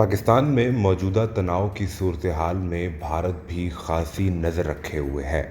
पाकिस्तान में मौजूदा तनाव की सूरत-ए-हाल में भारत भी खासी नज़र रखे हुए है।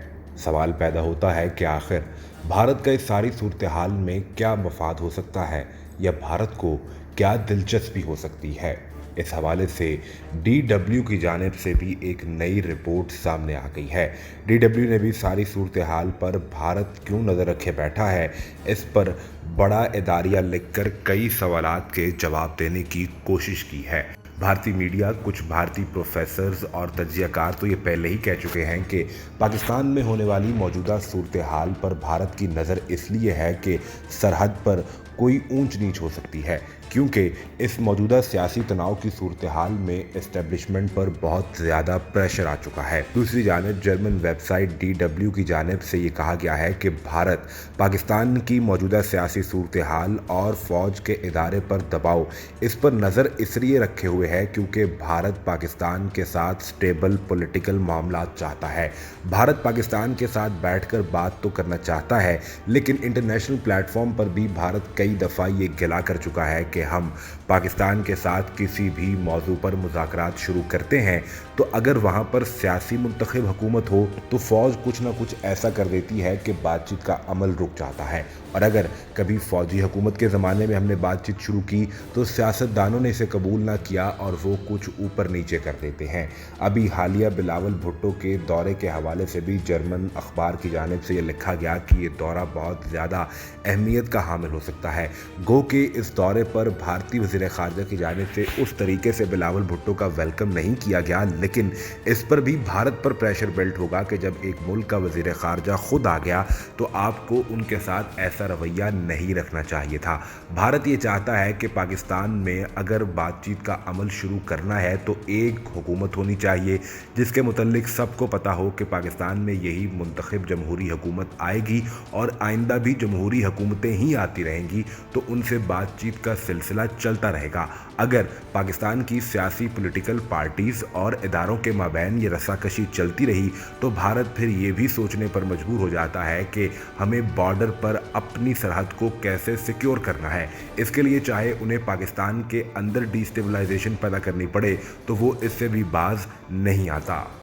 सवाल पैदा होता है कि आखिर भारत का इस सारी सूरत-ए-हाल में क्या मफाद हो सकता है या भारत को क्या दिलचस्पी हो सकती है। इस हवाले से DW की जानिब से भी एक नई रिपोर्ट सामने आ गई है। DW ने भी सारी सूरत-ए-हाल पर भारत क्यों नज़र रखे बैठा है, इस पर बड़ा इदारिया लिखकर कई सवालात के जवाब देने की कोशिश की है। भारतीय मीडिया, कुछ भारतीय प्रोफेसर्स और तज्जियाकार तो ये पहले ही कह चुके हैं कि पाकिस्तान में होने वाली मौजूदा सूरत-ए-हाल पर भारत की नज़र इसलिए है कि सरहद पर कोई ऊंच नीच हो सकती है, क्योंकि इस मौजूदा सियासी तनाव की सूरत-ए-हाल में एस्टेब्लिशमेंट पर बहुत ज़्यादा प्रेशर आ चुका है। दूसरी जानिब जर्मन वेबसाइट DW की जानिब से ये कहा गया है कि भारत पाकिस्तान की मौजूदा सियासी सूरत-ए-हाल और फ़ौज के इदारे पर दबाव इस पर नज़र इसलिए रखे हुए है क्योंकि भारत पाकिस्तान के साथ स्टेबल पॉलिटिकल मामला चाहता है। भारत पाकिस्तान के साथ बैठकर बात तो करना चाहता है, लेकिन इंटरनेशनल प्लेटफॉर्म पर भी भारत कई दफ़ा ये गिला कर चुका है कि हम पाकिस्तान के साथ किसी भी मौजू पर मुज़ाकरात शुरू करते हैं तो अगर वहाँ पर सियासी मुंतखब हुकूमत हो तो फ़ौज कुछ ना कुछ ऐसा कर देती है कि बातचीत का अमल रुक जाता है। और अगर कभी फ़ौजी हुकूमत के ज़माने में हमने बातचीत शुरू की तो सियासतदानों ने इसे कबूल ना किया और वो कुछ ऊपर नीचे कर देते हैं। अभी हालिया बिलावल भुट्टो के दौरे के हवाले से भी जर्मन अखबार की जानिब से ये लिखा गया कि ये दौरा बहुत ज़्यादा अहमियत का हामिल हो सकता है। गो कि इस दौरे पर भारतीय वज़ीर ख़ारजा की जानिब से उस तरीके से बिलावल भुट्टो का वेलकम नहीं किया गया, लेकिन इस पर भी भारत पर प्रेशर बिल्ट होगा कि जब एक मुल्क का वज़ीर ख़ारजा खुद आ गया तो आपको उनके साथ ऐसा रवैया नहीं रखना चाहिए था। भारत ये चाहता है कि पाकिस्तान में अगर बातचीत का अमल शुरू करना है तो एक हुकूमत होनी चाहिए जिसके मुतल्लिक सबको पता हो कि पाकिस्तान में यही मुंतखब जमहूरी हुकूमत आएगी और आइंदा भी जमहूरी हुकूमतें ही आती रहेंगी, तो उनसे बातचीत का सिलसिला चलता रहेगा। अगर पाकिस्तान की सियासी पॉलिटिकल पार्टीज़ और इदारों के माबैन ये रस्साकशी चलती रही तो भारत फिर ये भी सोचने पर मजबूर हो जाता है कि हमें बॉर्डर पर अपनी सरहद को कैसे सिक्योर करना है। इसके लिए चाहे उन्हें पाकिस्तान के अंदर डिस्टेबलाइजेशन पैदा करनी पड़े तो वो इससे भी बाज नहीं आता।